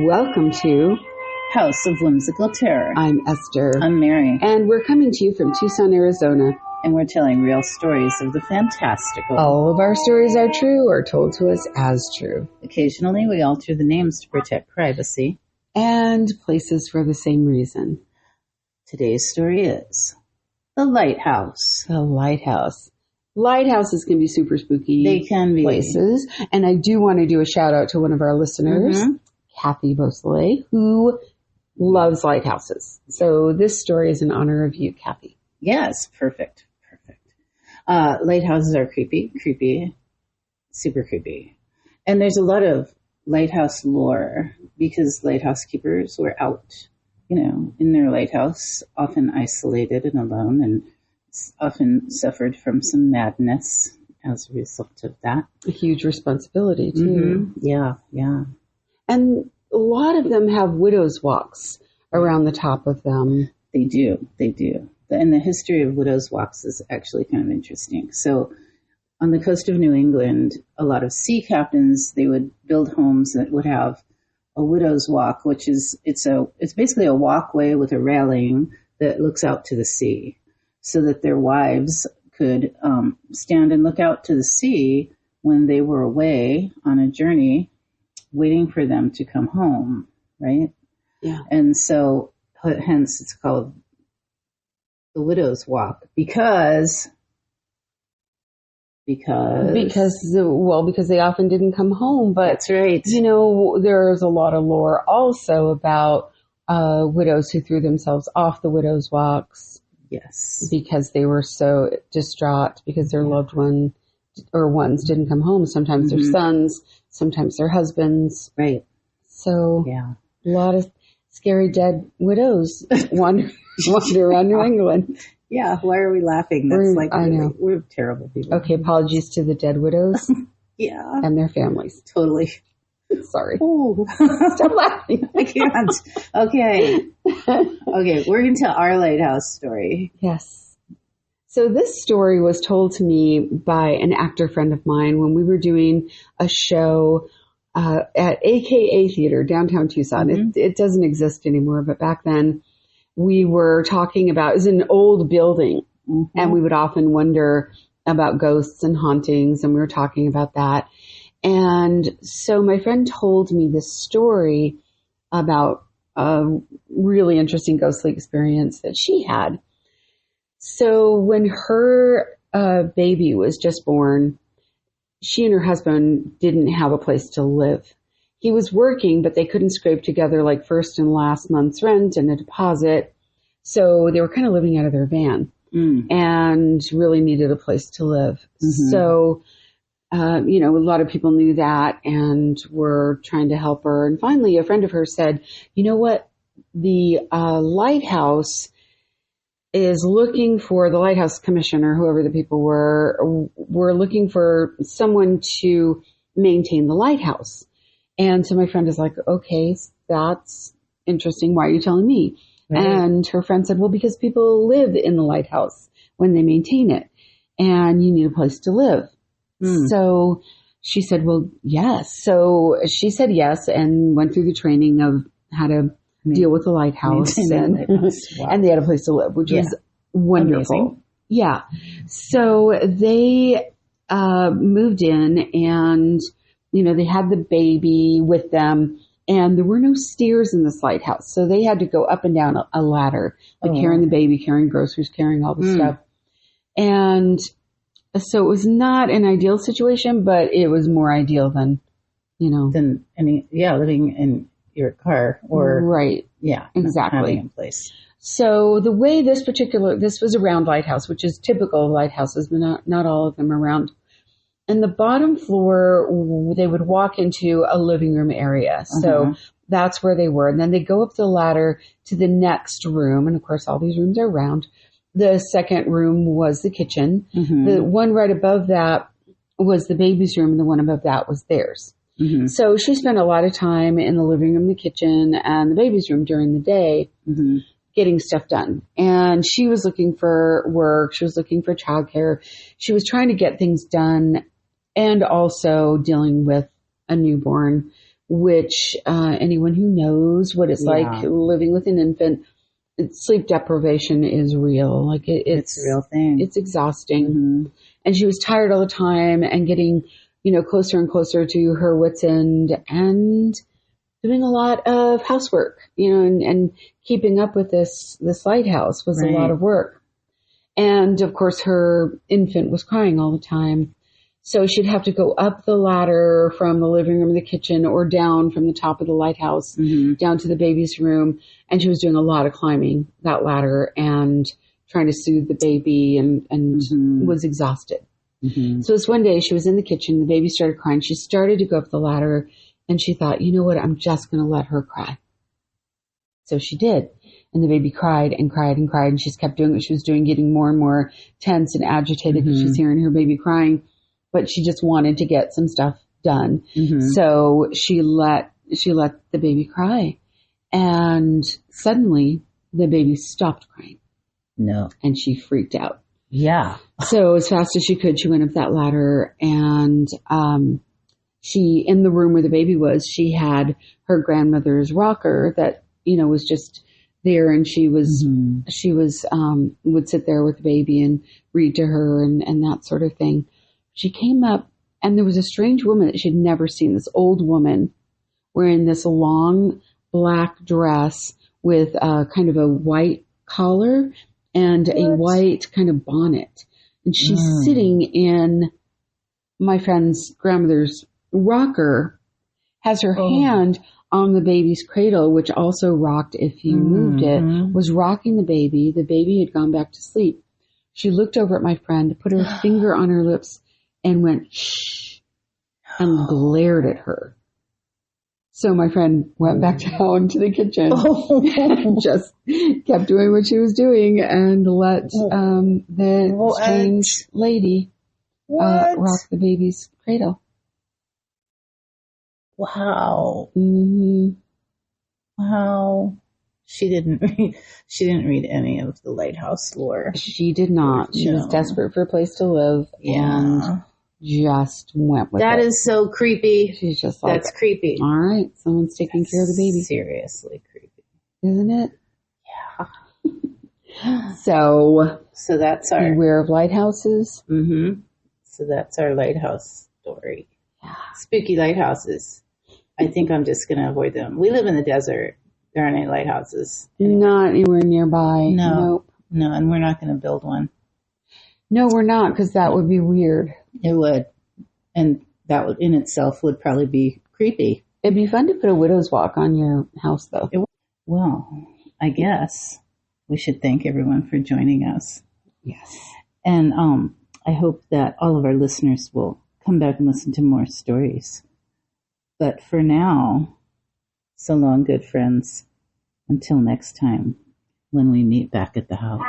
Welcome to House of Whimsical Terror. I'm Esther. I'm Mary. And we're coming to you from Tucson, Arizona. And we're telling real stories of the fantastical. All of our stories are true or told to us as true. Occasionally, we alter the names to protect privacy. And places for the same reason. Today's story is The Lighthouse. The Lighthouse. Lighthouses can be super spooky. They can be. Places. And I do want to do a shout out to one of our listeners, Kathy Beausoleil, who loves lighthouses. So this story is in honor of you, Kathy. Yes, perfect. Lighthouses are creepy, super creepy. And there's a lot of lighthouse lore because lighthouse keepers were out, in their lighthouse, often isolated and alone, and often suffered from some madness as a result of that. A huge responsibility, too. Yeah. And a lot of them have widow's walks around the top of them. They do. And the history of widow's walks is actually kind of interesting. So on the coast of New England, a lot of sea captains, they would build homes that would have a widow's walk, which is, it's basically a walkway with a railing that looks out to the sea so that their wives could stand and look out to the sea when they were away on a journey waiting for them to come home, right? Yeah. And so hence it's called the widow's walk because they often didn't come home. But that's right. There's a lot of lore also about widows who threw themselves off the widow's walks. Yes. Because they were so distraught because their loved one or ones didn't come home. Sometimes their sons, sometimes their husbands. Right. So yeah, a lot of scary dead widows wander around New England. Yeah, why are we laughing? I know. We're terrible people. Okay, apologies to the dead widows. Yeah. And their families. Totally. Sorry. Oh. Stop laughing. I can't. Okay, we're going to tell our lighthouse story. Yes. So this story was told to me by an actor friend of mine when we were doing a show at AKA Theater, downtown Tucson. It doesn't exist anymore, but back then we were talking about, it was an old building, and we would often wonder about ghosts and hauntings, and we were talking about that. And so my friend told me this story about a really interesting ghostly experience that she had. So when her baby was just born, she and her husband didn't have a place to live. He was working, but they couldn't scrape together like first and last month's rent and a deposit. So they were kind of living out of their van and really needed a place to live. So, a lot of people knew that and were trying to help her. And finally, a friend of hers said, you know what? The Lighthouse is looking for, the Lighthouse Commissioner, whoever the people were looking for someone to maintain the lighthouse. And so my friend is like, okay, that's interesting. Why are you telling me? Right. And her friend said, well, because people live in the lighthouse when they maintain it and you need a place to live. So she said, well, yes. So she said yes and went through the training of how to deal with the lighthouse and they had a place to live, which was wonderful. Amazing. Yeah. So they moved in and, they had the baby with them and there were no stairs in this lighthouse. So they had to go up and down a ladder, carrying the baby, carrying groceries, carrying all the stuff. And so it was not an ideal situation, but it was more ideal than, living in your car or right. Yeah, exactly. Having a place. So the way this was a round lighthouse, which is typical of lighthouses, but not all of them are round. And the bottom floor, they would walk into a living room area. So that's where they were. And then they go up the ladder to the next room. And of course, all these rooms are round. The second room was the kitchen. The one right above that was the baby's room. And the one above that was theirs. So she spent a lot of time in the living room, the kitchen, and the baby's room during the day getting stuff done. And she was looking for work. She was looking for childcare. She was trying to get things done and also dealing with a newborn which anyone who knows what it's like living with an infant, sleep deprivation is real. Like it's a real thing. It's exhausting. And she was tired all the time and getting, closer and closer to her wit's end and doing a lot of housework, and keeping up with this lighthouse was a lot of work. And of course her infant was crying all the time. So she'd have to go up the ladder from the living room to the kitchen or down from the top of the lighthouse down to the baby's room. And she was doing a lot of climbing that ladder and trying to soothe the baby and was exhausted. So this one day she was in the kitchen, the baby started crying. She started to go up the ladder and she thought, you know what, I'm just going to let her cry. So she did. And the baby cried and cried and cried. And she just kept doing what she was doing, getting more and more tense and agitated because she's hearing her baby crying. But she just wanted to get some stuff done. So she let the baby cry. And suddenly the baby stopped crying. No. And she freaked out. Yeah. So as fast as she could, she went up that ladder and, she, in the room where the baby was, she had her grandmother's rocker that, was just there. And she was, would sit there with the baby and read to her and that sort of thing. She came up and there was a strange woman that she'd never seen, this old woman wearing this long black dress with kind of a white collar and a white kind of bonnet. And she's sitting in my friend's grandmother's rocker, has her hand on the baby's cradle, which also rocked if you moved it, was rocking the baby. The baby had gone back to sleep. She looked over at my friend, put her finger on her lips, and went, shh, and glared at her. So my friend went back down to the kitchen and just kept doing what she was doing and let the strange lady rock the baby's cradle. Wow. Wow. She didn't read any of the Lighthouse lore. She did not. She was desperate for a place to live and just went with it. That is so creepy. She's just like, that's creepy. All right, someone's taking care of the baby. Seriously creepy. Isn't it? Yeah. So that's our... Beware of lighthouses. So that's our lighthouse story. Yeah. Spooky lighthouses. I think I'm just going to avoid them. We live in the desert. There aren't any lighthouses. Not anywhere nearby. Nope. No, and we're not going to build one. No, we're not, because that would be weird. It would. And that would, in itself, would probably be creepy. It'd be fun to put a widow's walk on your house, though. Well, I guess we should thank everyone for joining us. Yes. And I hope that all of our listeners will come back and listen to more stories. But for now, so long, good friends. Until next time, when we meet back at the house.